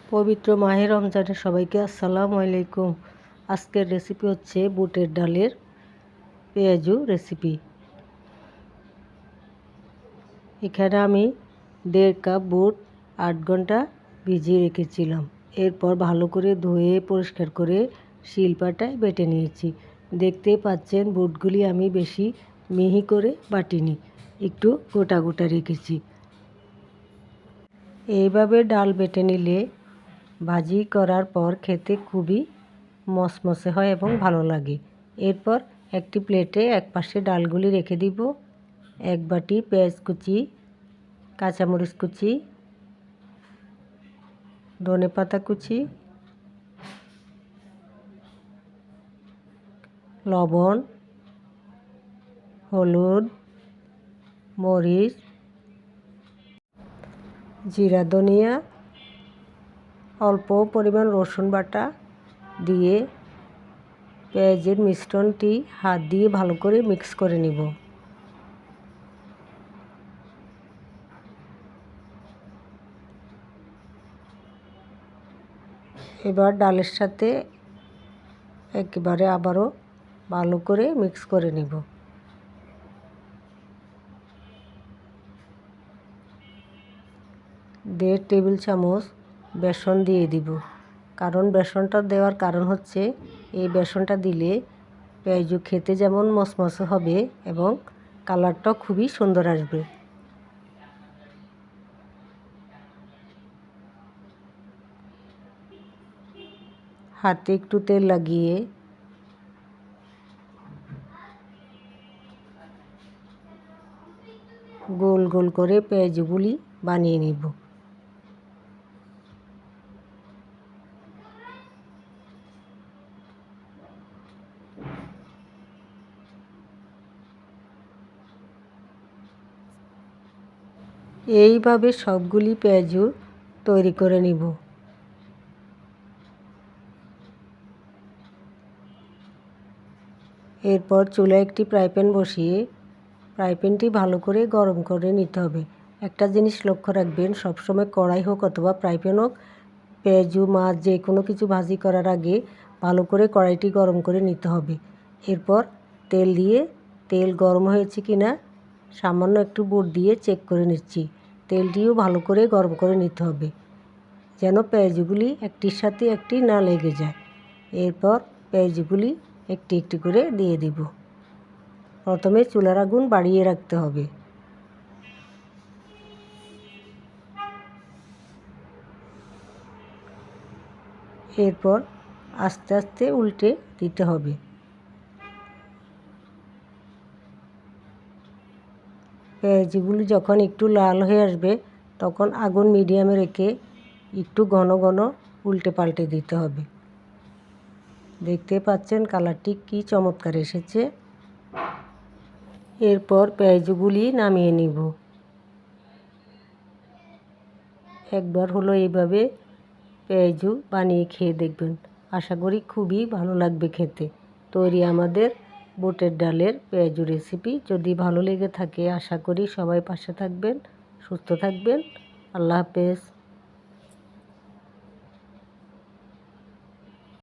পবিত্র মাহে রমজানে সবাইকে আসসালামু আলাইকুম। আজকের রেসিপি হচ্ছে বুটের ডালের পেঁয়াজু রেসিপি। এখানে আমি 1.5 কাপ বুট 8 ঘন্টা ভিজিয়ে রেখেছিলাম। এরপর ভালো করে ধুয়ে পরিষ্কার করে শিলপাটায় বেটে নিয়েছি। দেখতেই পাচ্ছেন বুটগুলি আমি বেশি মিহি করে বাটিনি, একটু গোটা গোটা রেখেছি। এইভাবে ডাল বেটে নিলে ভাজি করার পর খেতে খুবই মচমচে হয় এবং ভালো লাগে। এরপর একটি প্লেটে একপাশে ডালগুলি রেখে দিব। 1 বাটি পেঁয়াজ কুচি, কাঁচামরিচ কুচি, ধনেপাতা কুচি, লবণ, হলুদ, মরিচ, জিরা, ধনিয়া, অল্প পরিমাণ রসুন বাটা দিয়ে পেঁয়াজের মিশ্রণটি হাত দিয়ে ভালো করে মিক্স করে নিব। এবার ডালের সাথে একেবারে আবারও ভালো করে মিক্স করে নিব। দেড় টেবিল চামচ বেসন দিয়ে দিব। কারণ বেসনটা দেওয়ার কারণ হচ্ছে এই বেসনটা দিলে পেঁয়াজু খেতে যেমন মচমচে হবে এবং কালারটাও খুবই সুন্দর আসবে। হাতে একটু তেল লাগিয়ে গোল গোল করে পেঁয়াজগুলি বানিয়ে নিব। এইভাবে সবগুলি পেঁয়াজু তৈরি করে নিব। এরপর চুলায় একটি ফ্রাই প্যান বসিয়ে ফ্রাই প্যানটি ভালো করে গরম করে নিতে হবে। একটা জিনিস লক্ষ্য রাখবেন, সবসময় কড়াই হোক অথবা ফ্রাই প্যান হোক, পেঁয়াজু মাছ যে কোনো কিছু ভাজি করার আগে ভালো করে কড়াইটি গরম করে নিতে হবে। এরপর তেল দিয়ে তেল গরম হয়েছে কি না সামান্য একটু বুট দিয়ে চেক করে নিচ্ছি। তেলটিও ভালো করে গরম করে নিতে হবে যেন পেঁয়াজগুলি একটির সাথে একটি না লেগে যায়। এরপর পেঁয়াজগুলি একটি একটি করে দিয়ে দিব। প্রথমে চুলার আগুন বাড়িয়ে রাখতে হবে। এরপর আস্তে আস্তে উল্টে দিতে হবে। পেঁয়াজগুলি যখন একটু লাল হয়ে আসবে তখন আগুন মিডিয়ামে রেখে একটু ঘন ঘন উল্টে পাল্টে দিতে হবে। দেখতে পাচ্ছেন কালারটি কি চমৎকার এসেছে। এরপর পেঁয়াজগুলি নামিয়ে নিব। একবার হলো এইভাবে পেঁয়াজু বানিয়ে খেয়ে দেখবেন, আশা করি খুবই ভালো লাগবে খেতে। তৈরি আমাদের বুটের ডালের পেঁয়াজু রেসিপি। যদি ভালো লেগে থাকে আশা করি সবাই পাশে থাকবেন, সুস্থ থাকবেন। আল্লাহ হাফেজ।